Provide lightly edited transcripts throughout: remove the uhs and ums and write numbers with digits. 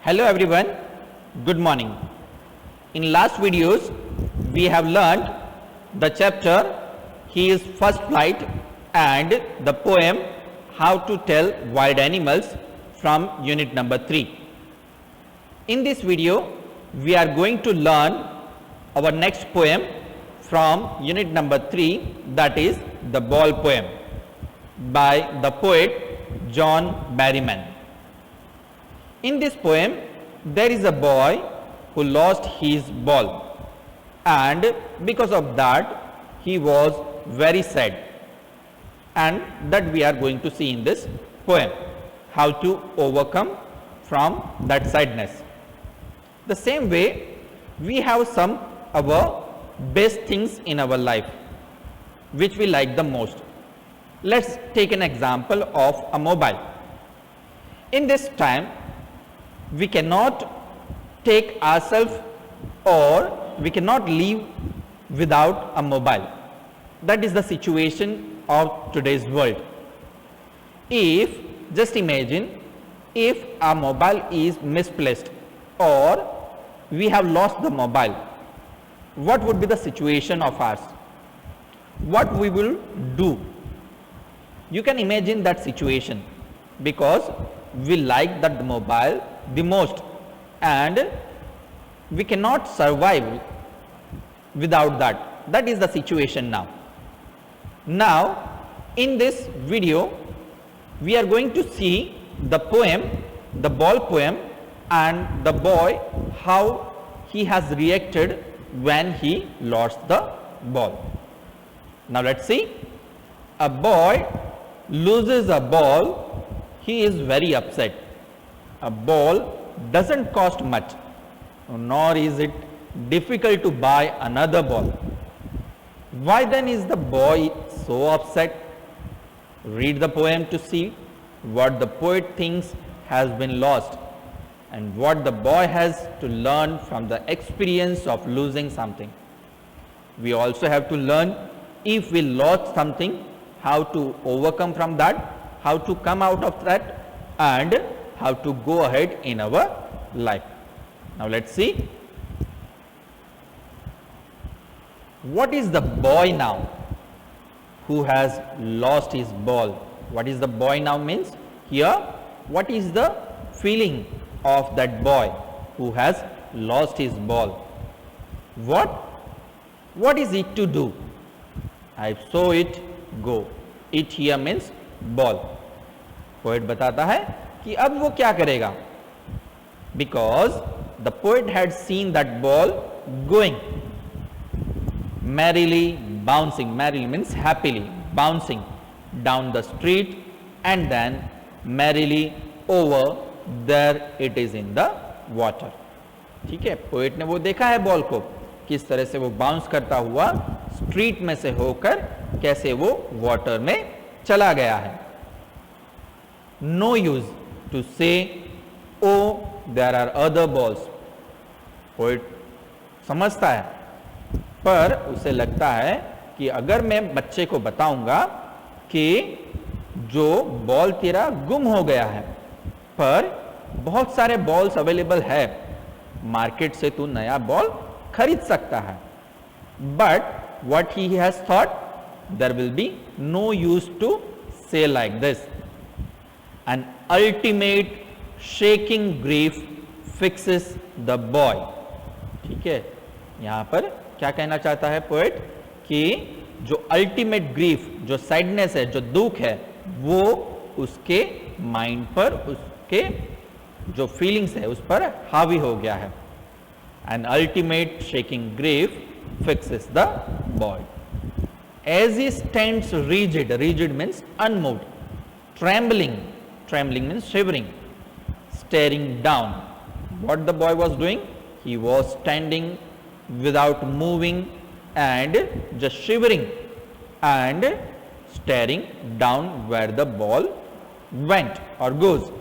Hello everyone, good morning. In last videos we have learned the chapter His First Flight and the poem How to Tell Wild Animals from unit number 3. In this video we are going to learn our next poem from unit number 3, that is the Ball poem by the poet John Berryman. In this poem, there is a boy who lost his ball, and because of that he was very sad, and that we are going to see in this poem, how to overcome from that sadness. The same way, we have some our best things in our life which we like the most. Let's take an example of a mobile. In this time, we cannot take ourselves or we cannot live without a mobile. That is the situation of today's world. If, just imagine, if our mobile is misplaced or we have lost the mobile, what would be the situation of ours? What we will do? You can imagine that situation, because we like that mobile the most and we cannot survive without that. That is the situation now. Now in this video we are going to see the poem, the Ball poem, and the boy how he has reacted when he lost the ball. Now let's see. A boy loses a ball, he is very upset. A ball doesn't cost much, nor is it difficult to buy another ball. Why then is the boy so upset? Read the poem to see what the poet thinks has been lost and what the boy has to learn from the experience of losing something. We also have to learn, if we lost something, how to overcome from that, how to come out of that, and how to go ahead in our life. Now let's see. What is the boy now who has lost his ball? What is the boy now means? Here, what is the feeling of that boy who has lost his ball? What is it to do? I saw it go. It here means ball. Poet बताता है कि अब वो क्या करेगा, because the poet had seen that ball going, merrily bouncing, merrily means happily, bouncing down the street, and then merrily over there it is in the water. ठीक है, poet ने वो देखा है बॉल को किस तरह से वो बाउंस करता हुआ स्ट्रीट में से होकर कैसे वो वाटर में चला गया है. No use to say, oh, there are other balls. Poet समझता है, पर उसे लगता है कि अगर मैं बच्चे को बताऊंगा कि जो बॉल तेरा गुम हो गया है, पर बहुत सारे बॉल्स अवेलेबल है, मार्केट से तू नया बॉल खरीद सकता है, but what he has thought, there will be no use to say like this. An ultimate shaking grief fixes the boy. ठीक है, यहाँ पर क्या कहना चाहता है पोएट कि जो अल्टीमेट ग्रीफ, जो सैडनेस है, जो दुख है, वो उसके माइंड पर, उसके जो फीलिंग्स है उस पर हावी हो गया है. An ultimate shaking grief fixes the boy. As he stands rigid, rigid means unmoved, trembling, trembling means shivering, staring down. What the boy was doing? He was standing without moving and just shivering and staring down where the ball went or goes.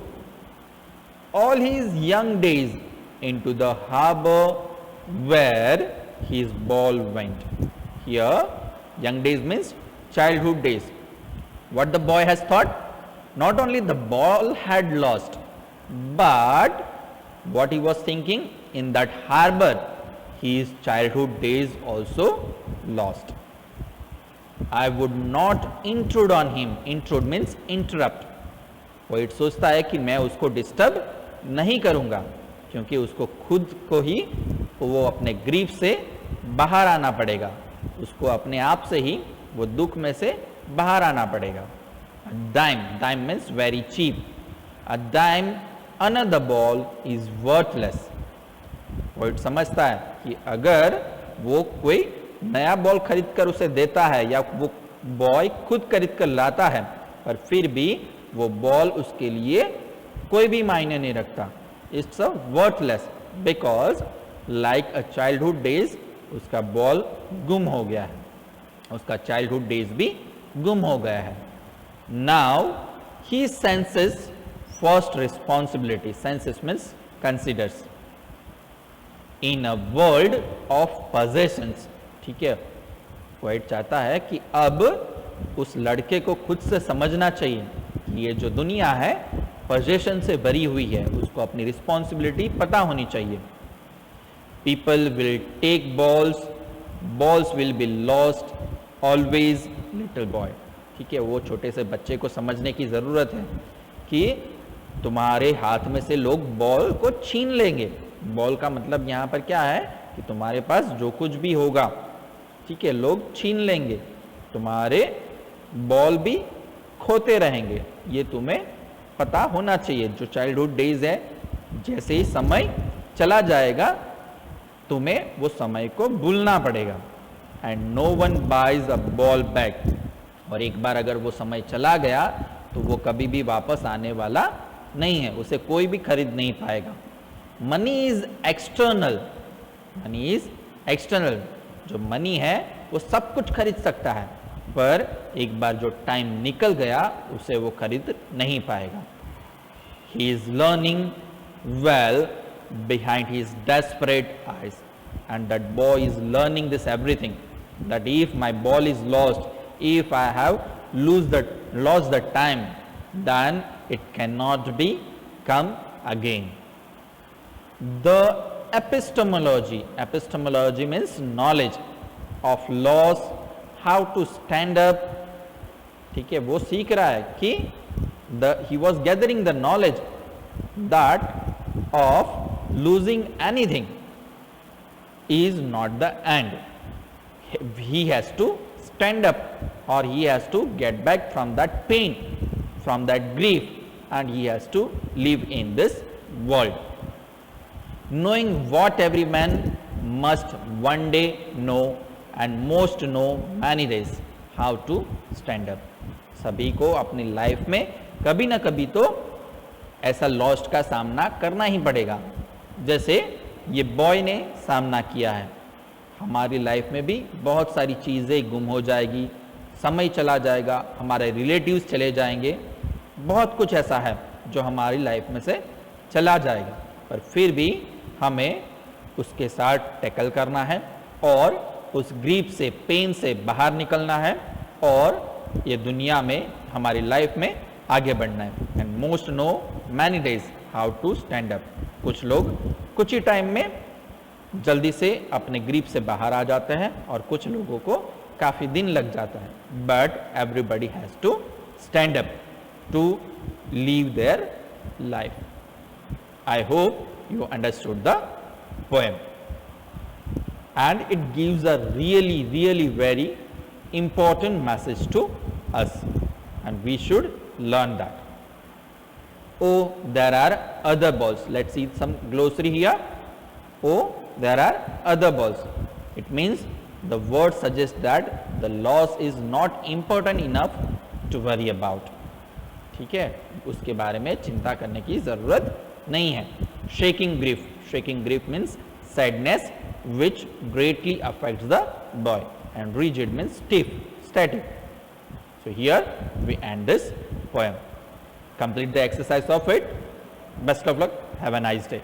All his young days into the harbor where his ball went. Here, young days means childhood days. What the boy has thought? Not only the ball had lost, but what he was thinking in that harbor, his childhood days also lost. I would not intrude on him. Intrude means interrupt. वो सोचता है कि मैं उसको disturb नहीं करूंगा, क्योंकि उसको खुद को ही वो अपने ग्रीफ से बाहर आना पड़ेगा, उसको अपने आप से ही वो दुख में से बाहर आना पड़ेगा. Dime, dime means very cheap. A dime another ball is worthless. वो समझता है कि अगर वो कोई नया बॉल खरीद कर उसे देता है या वो बॉय खुद खरीद कर लाता है, पर फिर भी वो बॉल उसके लिए कोई भी मायने नहीं रखता. It's a worthless because like a childhood days उसका बॉल गुम हो गया है, उसका चाइल्डहुड डेज भी गुम हो गया है. Now he senses first responsibility. Senses means considers. In a world of possessions. ठीक है, पोएट चाहता है कि अब उस लड़के को खुद से समझना चाहिए कि ये जो दुनिया है पोजेशन से भरी हुई है, उसको अपनी रिस्पॉन्सिबिलिटी पता होनी चाहिए. People will take balls, balls will be lost, always little boy. ठीक है, वो छोटे से बच्चे को समझने की ज़रूरत है कि तुम्हारे हाथ में से लोग बॉल को छीन लेंगे. बॉल का मतलब यहाँ पर क्या है कि तुम्हारे पास जो कुछ भी होगा, ठीक है, लोग छीन लेंगे, तुम्हारे बॉल भी खोते रहेंगे. ये तुम्हें पता होना चाहिए. जो चाइल्डहुड डेज है, जैसे ही समय चला जाएगा तुम्हें वो समय को भूलना पड़ेगा. And no one buys a ball back. और एक बार अगर वो समय चला गया तो वो कभी भी वापस आने वाला नहीं है, उसे कोई भी खरीद नहीं पाएगा. Money is external. Money is external. जो मनी है वो सब कुछ खरीद सकता है, पर एक बार जो टाइम निकल गया उसे वो खरीद नहीं पाएगा. He is learning well behind his desperate eyes, and that boy is learning this everything, that if my ball is lost, if I have lost the time, then it cannot be come again. The epistemology means knowledge of loss, how to stand up. ठीक है, वो सीख रहा है कि he was gathering the knowledge that of losing anything is not the end. He has to stand up, or he has to get back from that pain, from that grief, and he has to live in this world. Knowing what every man must one day know, and most know many days how to stand up. सभी को अपनी life में कभी ना कभी तो ऐसा lost का सामना करना ही पड़ेगा, जैसे ये बॉय ने सामना किया है. हमारी लाइफ में भी बहुत सारी चीज़ें गुम हो जाएगी, समय चला जाएगा, हमारे रिलेटिव्स चले जाएंगे, बहुत कुछ ऐसा है जो हमारी लाइफ में से चला जाएगा, पर फिर भी हमें उसके साथ टैकल करना है और उस ग्रीफ से, पेन से बाहर निकलना है और ये दुनिया में, हमारी लाइफ में आगे बढ़ना है. And most know many days how to stand up. कुछ लोग कुछ ही टाइम में जल्दी से अपने ग्रीप से बाहर आ जाते हैं और कुछ लोगों को काफ़ी दिन लग जाता है. But everybody has to stand up to live their life. I hope you understood the poem, and it gives a really very important message to us, and we should learn that. Oh, there are other balls. Let's see some glossary here. Oh, there are other balls. It means the word suggests that the loss is not important enough to worry about. ठीक है, उसके बारे में चिंता करने की जरूरत नहीं है. Shaking grief. Shaking grief means sadness which greatly affects the boy, and rigid means stiff, static. So here we end this poem. Complete the exercise of it. Best of luck. Have a nice day.